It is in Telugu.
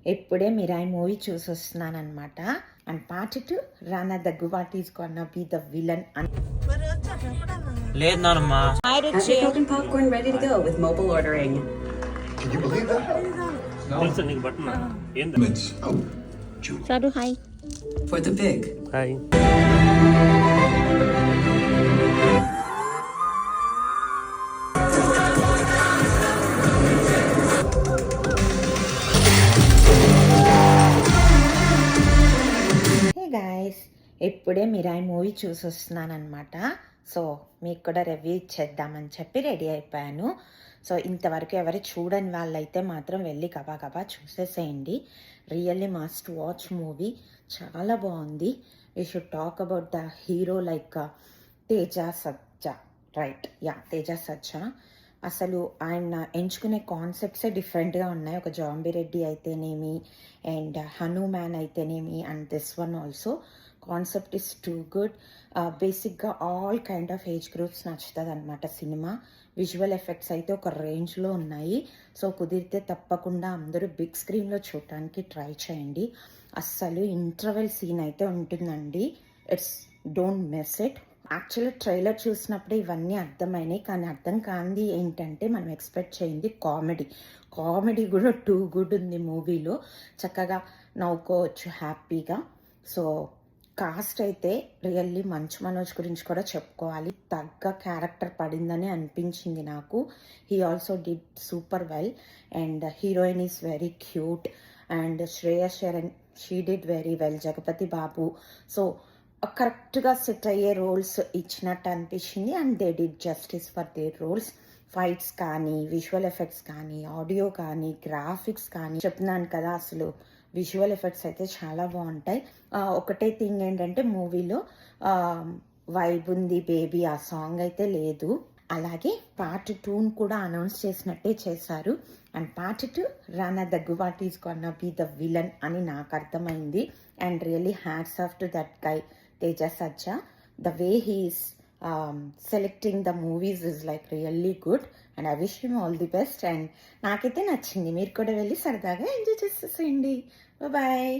ఇప్పుడే మిరాయి మూవీ చూసి వస్తున్నానమాట. అండ్ పార్ట్ 2 రానా దగ్గు what is gonna be the villain అని. లేదు నానమ్మా. Popcorn ready to go with mobile ordering. Can you believe that? తెలుసా నీకు బట్టనా? ఏంది? Oh, చదు hi. For the big. Hi. ఇప్పుడే మిరాయి మూవీ చూసి వస్తున్నానమాట. సో మీకు కూడా రివ్యూ ఇచ్చేద్దామని చెప్పి రెడీ అయిపోయాను. సో ఇంతవరకు ఎవరు చూడని వాళ్ళైతే మాత్రం వెళ్ళి గబా చూసేసేయండి. రియల్లీ మస్ట్ వాచ్ మూవీ, చాలా బాగుంది. We should talk about the hero like Teja Sajja, right? Yeah, Teja Sajja. అసలు ఆయన ఎంచుకునే కాన్సెప్ట్సే డిఫరెంట్గా ఉన్నాయి. ఒక జాంబిరెడ్డి అయితేనేమి అండ్ హనుమాన్ అయితేనేమి and this one also concept is too good. బేసిక్గా all kind of age groups నచ్చుతుంది అనమాట సినిమా. విజువల్ ఎఫెక్ట్స్ అయితే ఒక రేంజ్లో ఉన్నాయి. సో కుదిరితే తప్పకుండా అందరూ బిగ్ స్క్రీన్లో చూడటానికి ట్రై చేయండి. అస్సలు ఇంటర్వెల్ సీన్ అయితే ఉంటుందండి, it's don't miss it. Actually trailer చూసినప్పుడు ఇవన్నీ అర్థమైనాయి, కానీ అర్థం కాంది ఏంటంటే మనం ఎక్స్పెక్ట్ చేయింది కామెడీ కూడా టూ గుడ్ ఉంది మూవీలో. చక్కగా నవ్వుకోవచ్చు హ్యాపీగా. సో కాస్ట్ అయితే రియల్లీ మంచు మనోజ్ గురించి కూడా చెప్పుకోవాలి. తగ్గ క్యారెక్టర్ పడిందని అనిపించింది నాకు. He also did super well and heroine is very cute and Shreyas Sharan, she did very well. Jagapathi Babu, so కరెక్ట్గా సెట్ అయ్యే రోల్స్ ఇచ్చినట్టు అనిపించింది and they did justice for their roles. Fights కానీ, విజువల్ ఎఫెక్ట్స్ కానీ, ఆడియో కానీ, గ్రాఫిక్స్ కానీ, చెప్తున్నాను కదా అసలు విజువల్ ఎఫెక్ట్స్ అయితే చాలా బాగుంటాయి. ఒకటే థింగ్ ఏంటంటే మూవీలో వైబ్ ఉంది బేబీ, ఆ సాంగ్ అయితే లేదు. అలాగే పార్ట్ 2 కూడా అనౌన్స్ చేసినట్టే చేశారు. అండ్ పార్ట్ 2 రానా దగ్గు what is gonna be the villain అని నాకు అర్థమైంది. And really hats off to that guy Teja Sajja. The way he is selecting the movies is like really good and I wish him all the best. And నాకైతే నచ్చింది. మీరు కూడా వెళ్ళి సరదాగా ఎంజాయ్ చేసేసేయండి. బాయ్.